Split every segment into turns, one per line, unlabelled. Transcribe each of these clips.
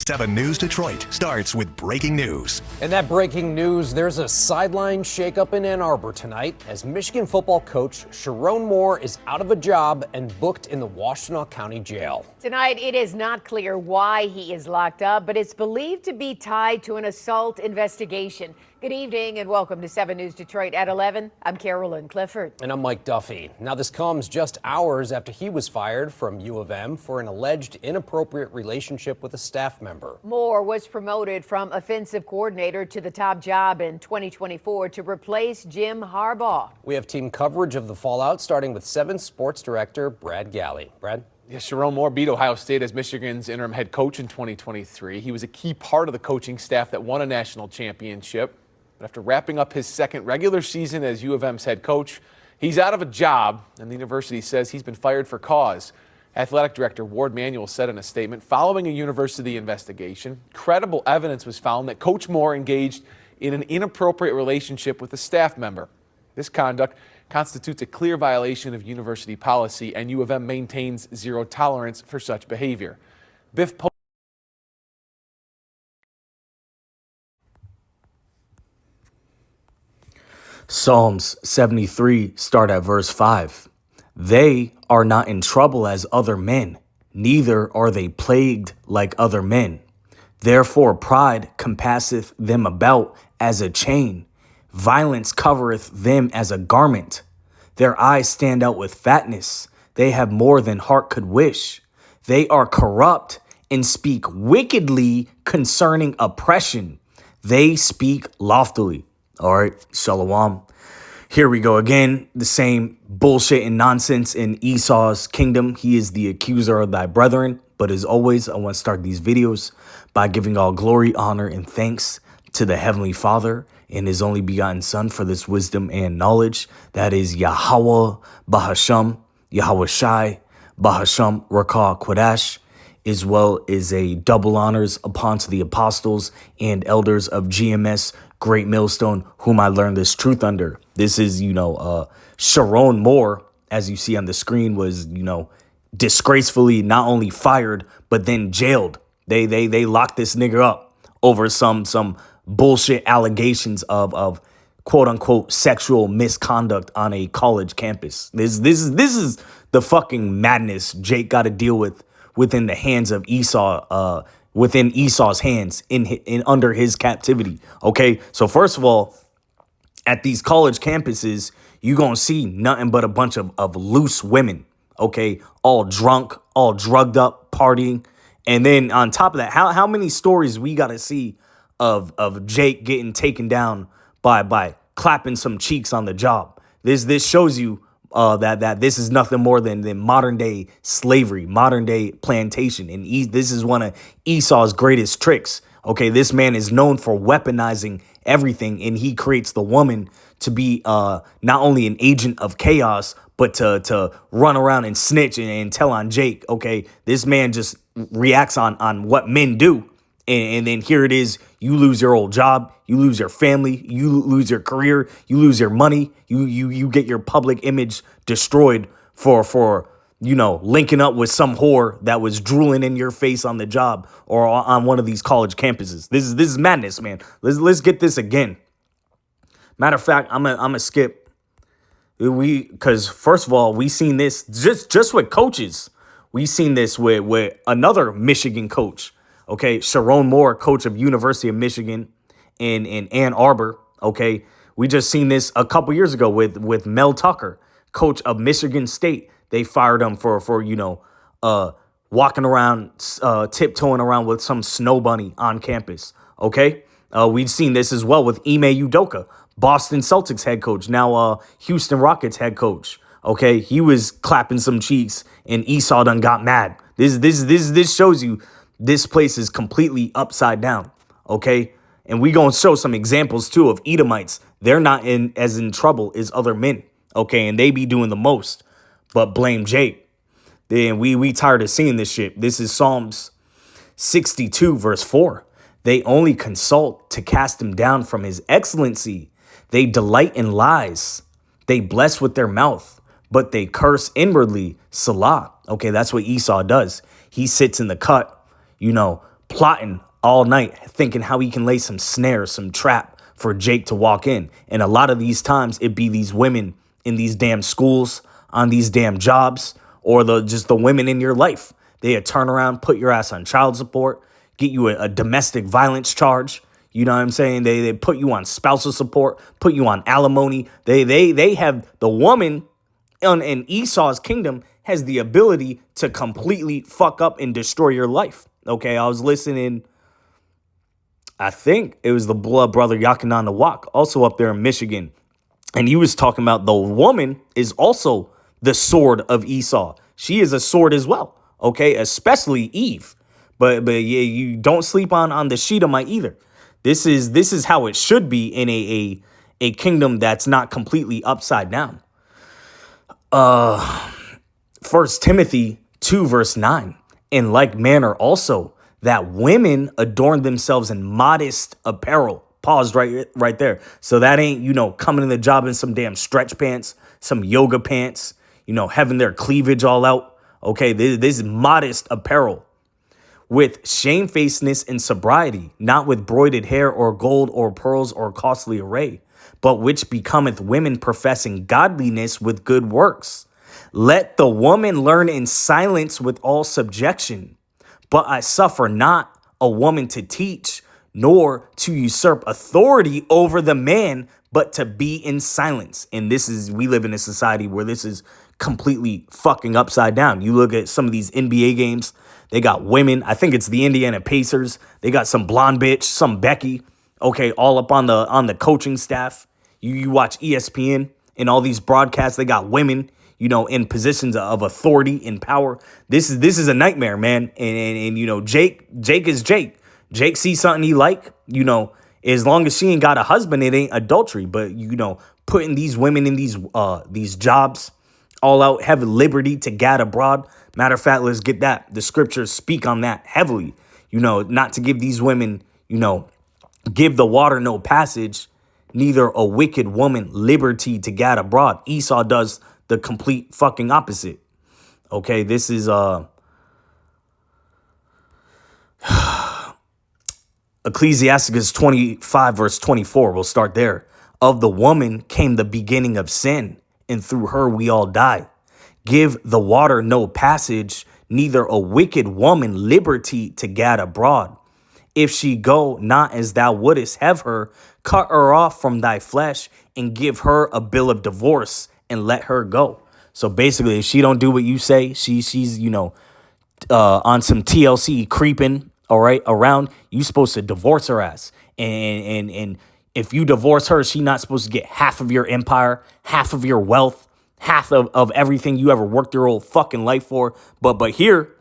7 News Detroit starts with breaking news.
And that breaking news, there's a sideline shakeup in Ann Arbor tonight as Michigan football coach Sherrone Moore is out of a job and booked in the Washtenaw County Jail.
Tonight, it is not clear why he is locked up, but it's believed to be tied to an assault investigation. Good evening and welcome to 7 News Detroit at 11. I'm Carolyn Clifford.
And I'm Mike Duffy. Now, this comes just hours after he was fired from U of M for an alleged inappropriate relationship with a staff member.
Moore was promoted from offensive coordinator to the top job in 2024 to replace Jim Harbaugh.
We have team coverage of the fallout, starting with 7 Sports Director Brad Galley. Brad?
Yeah, Sherrone Moore beat Ohio State as Michigan's interim head coach in 2023. He was a key part of the coaching staff that won a national championship. But after wrapping up his second regular season as U of M's head coach, he's out of a job, and the university says he's been fired for cause. Athletic Director Ward Manuel said in a statement, following a university investigation, credible evidence was found that Coach Moore engaged in an inappropriate relationship with a staff member. This conduct constitutes a clear violation of university policy, and U of M maintains zero tolerance for such behavior. Biff
Psalms 73 start at verse 5. They are not in trouble as other men, neither are they plagued like other men. Therefore pride compasseth them about as a chain. Violence covereth them as a garment. Their eyes stand out with fatness. They have more than heart could wish. They are corrupt and speak wickedly concerning oppression. They speak loftily. All right, shalom. Here we go again. The same bullshit and nonsense in Esau's kingdom. He is the accuser of thy brethren. But as always, I want to start these videos by giving all glory, honor, and thanks to the Heavenly Father and his only begotten Son for this wisdom and knowledge. That is Yahweh Bahasham, Yahweh Shai, Bahasham Rakah Quadash, as well as a double honors upon to the apostles and elders of GMS Great Millstone, whom I learned this truth under. This is, Sherrone Moore, as you see on the screen, was, disgracefully not only fired, but then jailed. They locked this nigga up over some bullshit allegations of quote unquote sexual misconduct on a college campus. This is the fucking madness Jake got to deal with within the hands of Esau, within Esau's hands in under his captivity. Okay, so first of all, at these college campuses, you gonna see nothing but a bunch of loose women. Okay, all drunk, all drugged up, partying, and then on top of that, how many stories we gotta see of Jake getting taken down by clapping some cheeks on the job? This shows you that this is nothing more than modern day slavery, modern day plantation. And this is one of Esau's greatest tricks. Okay, this man is known for weaponizing everything, and he creates the woman to be not only an agent of chaos, but to run around and snitch and tell on Jake. Okay, this man just reacts on what men do. And then here it is, you lose your old job, you lose your family, you lose your career, you lose your money, you get your public image destroyed for linking up with some whore that was drooling in your face on the job or on one of these college campuses. This is madness, man. Let's get this again. Matter of fact, I'm gonna skip. Because first of all, we seen this just with coaches. We seen this with another Michigan coach. Okay, Sherrone Moore, coach of University of Michigan in Ann Arbor. Okay, we just seen this a couple years ago with Mel Tucker, coach of Michigan State. They fired him for walking around, tiptoeing around with some snow bunny on campus. Okay, we've seen this as well with Ime Udoka, Boston Celtics head coach, now Houston Rockets head coach. Okay, he was clapping some cheeks and Esau done got mad. This shows you this place is completely upside down. Okay, and we gonna show some examples too of Edomites. They're not as in trouble as other men. Okay, and they be doing the most, but blame Jake. Then we tired of seeing this shit. This is Psalms 62 verse 4. They only consult to cast him down from his excellency. They delight in lies. They bless with their mouth, but they curse inwardly. Salah. Okay, that's what Esau does. He sits in the cut, plotting all night, thinking how he can lay some snare, some trap for Jake to walk in. And a lot of these times it be these women in these damn schools, on these damn jobs, or just the women in your life. They turn around, put your ass on child support, get you a domestic violence charge. You know what I'm saying? They put you on spousal support, put you on alimony. They have the woman in Esau's kingdom has the ability to completely fuck up and destroy your life. Okay, I was listening. I think it was the blood brother Yakinan the Wak, also up there in Michigan. And he was talking about the woman is also the sword of Esau. She is a sword as well. Okay, especially Eve. But yeah, you don't sleep on the Shedemite either. This is how it should be in a kingdom that's not completely upside down. 1 Timothy 2 verse 9. In like manner also that women adorn themselves in modest apparel. Pause right there. So that ain't, coming to the job in some damn stretch pants, some yoga pants, having their cleavage all out. Okay, this is modest apparel. With shamefacedness and sobriety, not with broided hair or gold or pearls or costly array, but which becometh women professing godliness with good works. Let the woman learn in silence with all subjection. But I suffer not a woman to teach, nor to usurp authority over the man, but to be in silence. And we live in a society where this is completely fucking upside down. You look at some of these NBA games, they got women. I think it's the Indiana Pacers. They got some blonde bitch, some Becky, okay, all up on the coaching staff. You watch ESPN and all these broadcasts, they got women, in positions of authority and power. This is a nightmare, man. And Jake is Jake. Jake sees something he like, as long as she ain't got a husband, it ain't adultery. But, putting these women in these jobs, all out, have liberty to gad abroad. Matter of fact, let's get that. The scriptures speak on that heavily, not to give these women, give the water no passage, neither a wicked woman liberty to gad abroad. Esau does the complete fucking opposite. Okay, this is Ecclesiasticus 25 verse 24. We'll start there. Of the woman came the beginning of sin, and through her we all die. Give the water no passage, neither a wicked woman liberty to gad abroad. If she go not as thou wouldest have her, cut her off from thy flesh and give her a bill of divorce and let her go. So basically, if she don't do what you say, she's on some TLC creeping, all right, around, you supposed to divorce her ass. And if you divorce her, she not supposed to get half of your empire, half of your wealth, half of everything you ever worked your whole fucking life for. But here,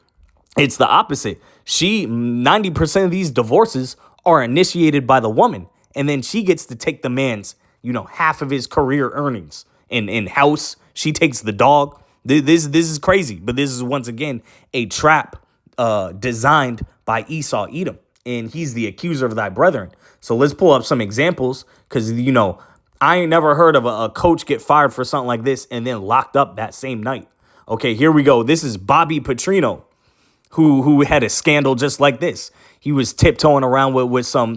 it's the opposite. 90% of these divorces are initiated by the woman. And then she gets to take the man's, half of his career earnings. In house, she takes the dog. This is crazy. But this is, once again, a trap designed by Esau, Edom. And he's the accuser of thy brethren. So let's pull up some examples. Because, I ain't never heard of a coach get fired for something like this and then locked up that same night. Okay, here we go. This is Bobby Petrino, who had a scandal just like this. He was tiptoeing around with some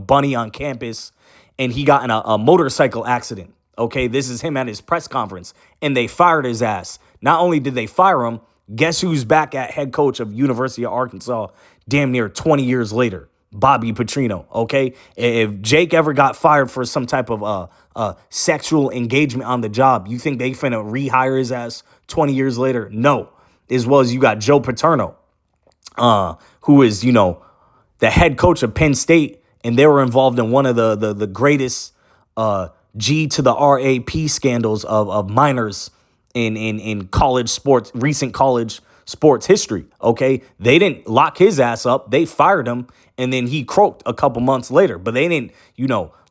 bunny on campus, and he got in a motorcycle accident. Okay, this is him at his press conference, and they fired his ass. Not only did they fire him, guess who's back at head coach of University of Arkansas damn near 20 years later? Bobby Petrino, okay? If Jake ever got fired for some type of sexual engagement on the job, you think they finna rehire his ass 20 years later? No. As well as you got Joe Paterno, who is, the head coach of Penn State, and they were involved in one of the greatest G to the RAP scandals of minors in college sports, recent college sports history. Okay, they didn't lock his ass up; they fired him, and then he croaked a couple months later. But they didn't,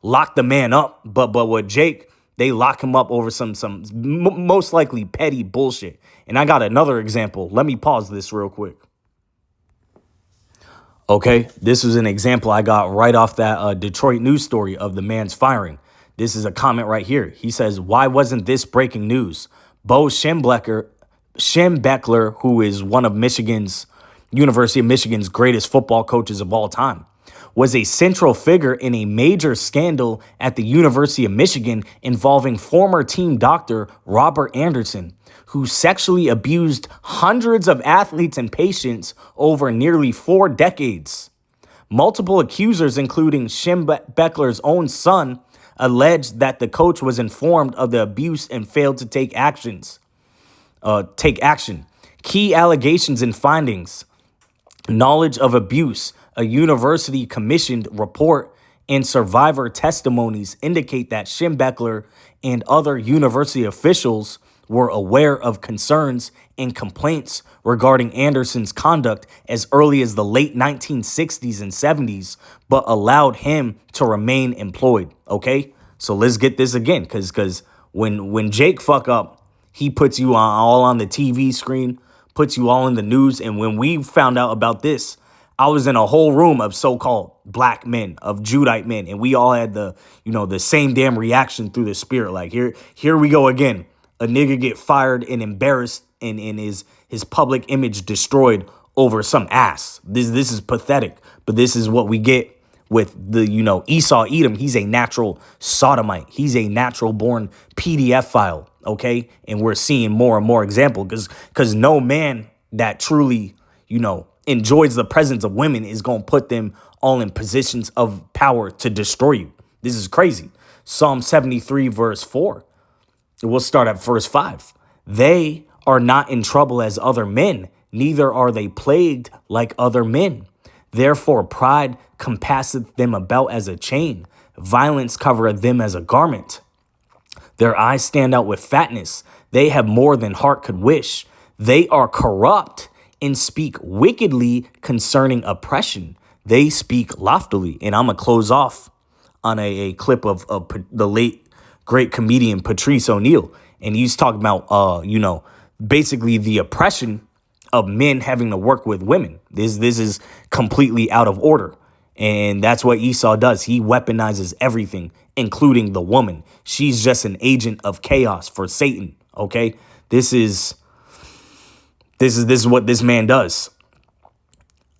lock the man up. But with Jake, they lock him up over some most likely petty bullshit. And I got another example. Let me pause this real quick. Okay, this was an example I got right off that Detroit news story of the man's firing. This is a comment right here. He says, "Why wasn't this breaking news? Bo Schembechler, who is one of Michigan's, University of Michigan's greatest football coaches of all time, was a central figure in a major scandal at the University of Michigan involving former team doctor Robert Anderson, who sexually abused hundreds of athletes and patients over nearly 4 decades. Multiple accusers, including Beckler's own son, alleged that the coach was informed of the abuse and failed to take action. Key allegations and findings: knowledge of abuse. A university commissioned report and survivor testimonies indicate that Beckler and other university officials were aware of concerns and complaints regarding Anderson's conduct as early as the late 1960s and 70s, but allowed him to remain employed. Okay, so let's get this again, because when Jake fuck up, he puts you all on the TV screen, puts you all in the news. And when we found out about this, I was in a whole room of so-called black men, of Judite men, and we all had the same damn reaction through the spirit. Like, here we go again. A nigga get fired and embarrassed and his public image destroyed over some ass. This is pathetic, but this is what we get with the, Esau Edom. He's a natural sodomite. He's a natural born PDF file, okay? And we're seeing more and more examples because no man that truly, enjoys the presence of women is going to put them all in positions of power to destroy you. This is crazy. Psalm 73 verse 4. We'll start at verse 5. They are not in trouble as other men, neither are they plagued like other men. Therefore pride compasseth them about as a chain, violence covereth them as a garment. Their eyes stand out with fatness, they have more than heart could wish. They are corrupt and speak wickedly concerning oppression. They speak loftily. And I'm going to close off on a clip of the late great comedian Patrice O'Neal. And he's talking about, basically the oppression of men having to work with women. This is completely out of order. And that's what Esau does. He weaponizes everything, including the woman. She's just an agent of chaos for Satan. Okay, This is what this man does.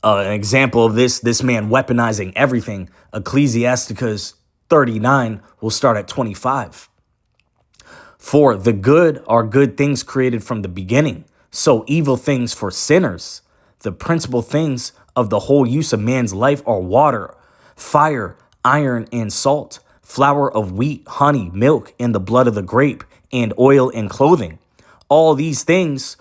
An example of this man weaponizing everything. Ecclesiasticus 39 will start at 25. For the good are good things created from the beginning, so evil things for sinners. The principal things of the whole use of man's life are water, fire, iron, and salt, flour of wheat, honey, milk, and the blood of the grape, and oil and clothing. All these things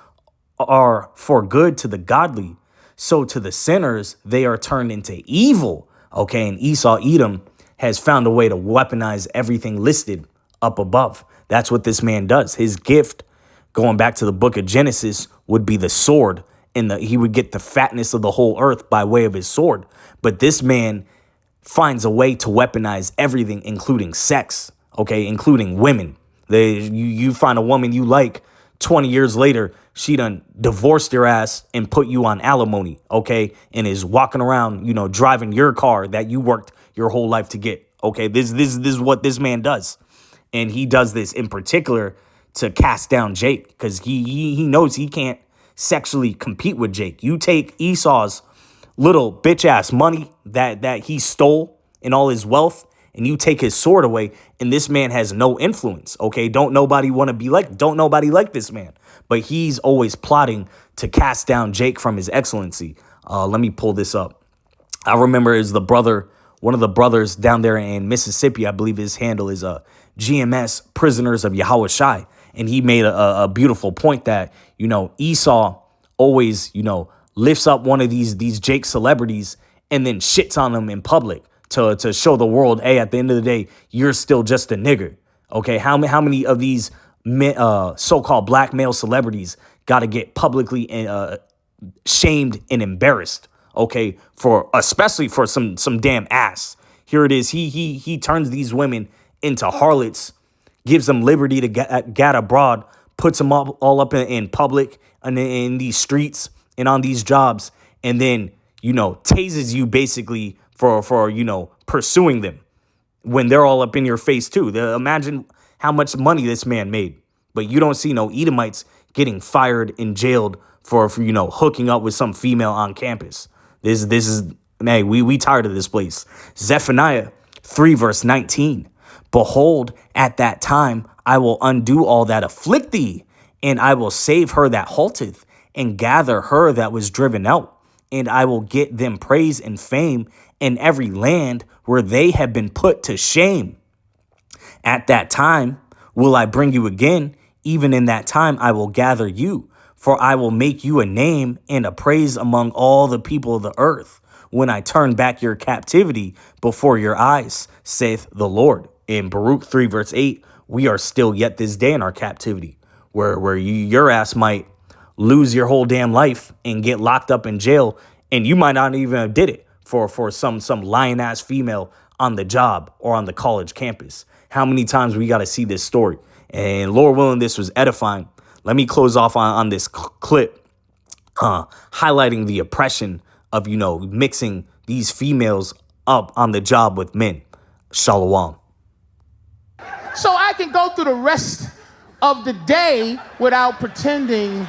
are for good to the godly. So to the sinners, they are turned into evil. Okay, and Esau Edom has found a way to weaponize everything listed up above. That's what this man does. His gift, going back to the book of Genesis, would be the sword. And he would get the fatness of the whole earth by way of his sword. But this man finds a way to weaponize everything, including sex, okay, including women. You find a woman you like, 20 years later, she done divorced your ass and put you on alimony, okay, and is walking around, driving your car that you worked your whole life to get, okay? This is what this man does. And he does this in particular to cast down Jake because he knows he can't sexually compete with Jake. You take Esau's little bitch ass money that he stole and all his wealth, and you take his sword away, and this man has no influence, okay? Don't nobody like this man. But he's always plotting to cast down Jake from his excellency. Let me pull this up. I remember one of the brothers down there in Mississippi, I believe his handle is GMS Prisoners of Yahweh Shai. And he made a beautiful point that, Esau always, lifts up one of these Jake celebrities and then shits on them in public to show the world, hey, at the end of the day, you're still just a nigger. Okay, how many of these so-called black male celebrities got to get publicly shamed and embarrassed? Okay, especially for some damn ass. Here it is. He turns these women into harlots, gives them liberty to get abroad, puts them all up in public and in these streets and on these jobs, and then tases you basically for pursuing them when they're all up in your face too. Imagine how much money this man made. But you don't see no Edomites getting fired and jailed for hooking up with some female on campus. This is, man, we tired of this place. Zephaniah 3 verse 19. Behold, at that time I will undo all that afflict thee, and I will save her that halteth, and gather her that was driven out, and I will get them praise and fame in every land where they have been put to shame. At that time will I bring you again, even in that time I will gather you, for I will make you a name and a praise among all the people of the earth, when I turn back your captivity before your eyes, saith the Lord. In Baruch 3 verse 8, we are still yet this day in our captivity, where your ass might lose your whole damn life and get locked up in jail, and you might not even have did it for some lying ass female on the job or on the college campus. How many times we got to see this story? And Lord willing, this was edifying. Let me close off on this clip, highlighting the oppression of, mixing these females up on the job with men. Shalom.
So I can go through the rest of the day without pretending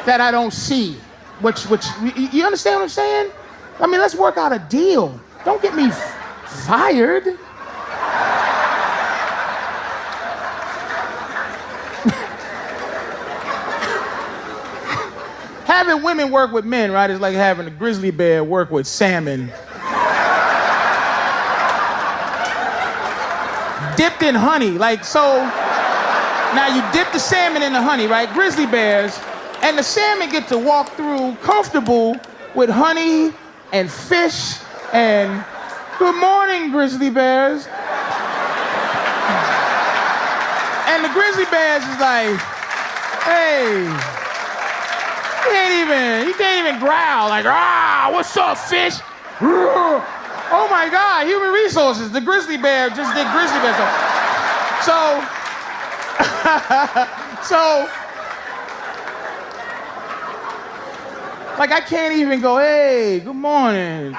that I don't see. Which you understand what I'm saying? I mean, let's work out a deal. Don't get me fired. Having women work with men, right, is like having a grizzly bear work with salmon. Dipped in honey, like so. Now you dip the salmon in the honey, right? Grizzly bears, and the salmon get to walk through comfortable with honey and fish and good morning, grizzly bears. And the grizzly bears is like, hey, you can't even growl like, what's up, fish? Oh my God, human resources. The grizzly bear just did grizzly bear stuff. So, like I can't even go, hey, good morning,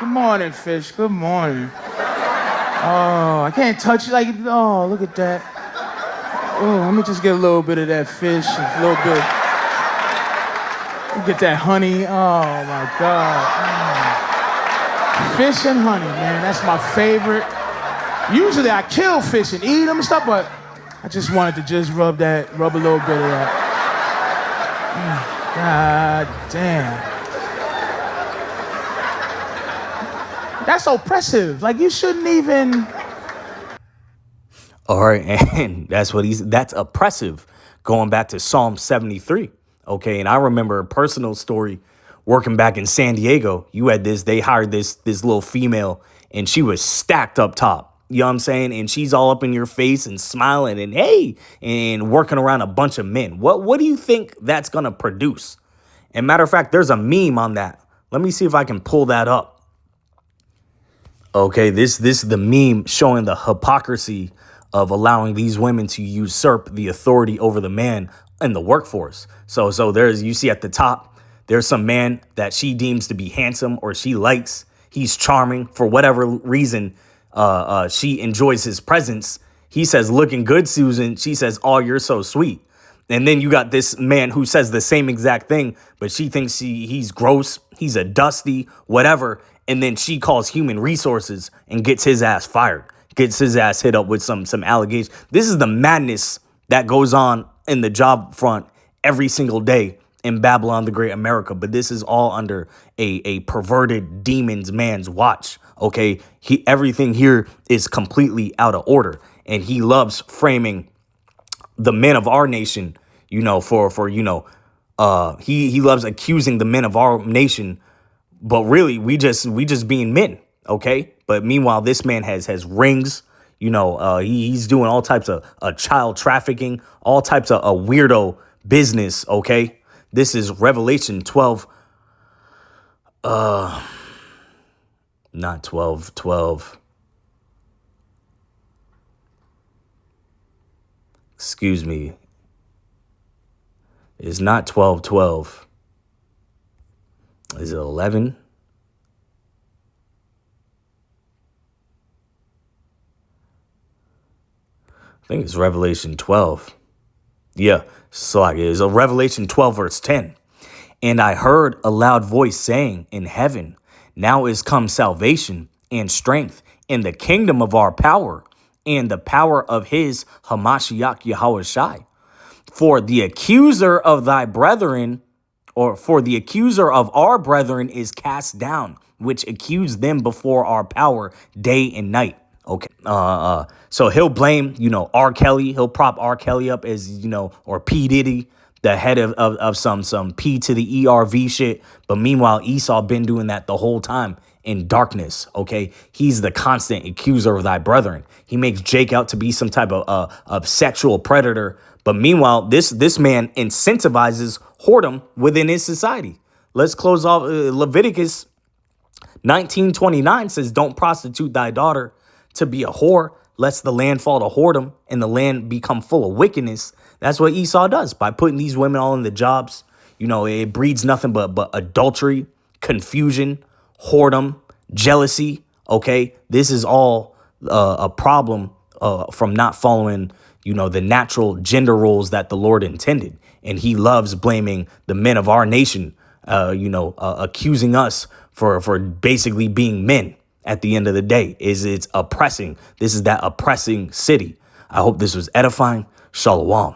fish, good morning. Oh, I can't touch it, like, oh, look at that. Oh, let me just get a little bit of that fish, a little bit. Get that honey, oh my God. Fish and honey, man, that's my favorite. Usually I kill fish and eat them and stuff, but I just wanted to just rub a little bit of that. God damn. That's oppressive. Like, you shouldn't even.
All right, and that's oppressive. Going back to Psalm 73. Okay, and I remember a personal story working back in San Diego. They hired this little female, and she was stacked up top. You know what I'm saying? And she's all up in your face and smiling and hey, and working around a bunch of men. What do you think that's gonna produce? And matter of fact, there's a meme on that. Let me see if I can pull that up. Okay, this is the meme showing the hypocrisy of allowing these women to usurp the authority over the man in the workforce. So you see at the top, there's some man that she deems to be handsome or she likes. He's charming for whatever reason. She enjoys his presence. He says, looking good, Susan. She says, oh, you're so sweet. And then you got this man who says the same exact thing, but she thinks he's gross. He's a dusty, whatever. And then she calls human resources and gets his ass fired, gets his ass hit up with some allegations. This is the madness that goes on in the job front every single day in Babylon the Great America. But this is all under a perverted demon's man's watch. Okay, everything here is completely out of order, and he loves framing the men of our nation, he loves accusing the men of our nation, but really we just being men, okay? But meanwhile, this man has rings, he's doing all types of child trafficking, all types of weirdo business, okay? This is Revelation 12, not 12. Excuse me. It's not 12. Is it 11? I think it's Revelation 12. Yeah, so like it's a Revelation 12 verse 10. And I heard a loud voice saying in heaven, now is come salvation and strength in the kingdom of our power and the power of his Hamashiach Yahushai. For the accuser of thy brethren, or for the accuser of our brethren is cast down, which accused them before our power day and night. Okay. So he'll blame, R. Kelly. He'll prop R. Kelly up as, or P. Diddy, the head of some P to the ERV shit. But meanwhile, Esau been doing that the whole time in darkness. Okay. He's the constant accuser of thy brethren. He makes Jake out to be some type of sexual predator. But meanwhile, this man incentivizes whoredom within his society. Let's close off. Leviticus 19:29 says, don't prostitute thy daughter to be a whore, lest the land fall to whoredom and the land become full of wickedness. That's what Esau does by putting these women all in the jobs. It breeds nothing but adultery, confusion, whoredom, jealousy. Okay, this is all a problem from not following, the natural gender roles that the Lord intended. And he loves blaming the men of our nation, accusing us for basically being men. At the end of the day, it's oppressing. This is that oppressing city. I hope this was edifying. Shalom.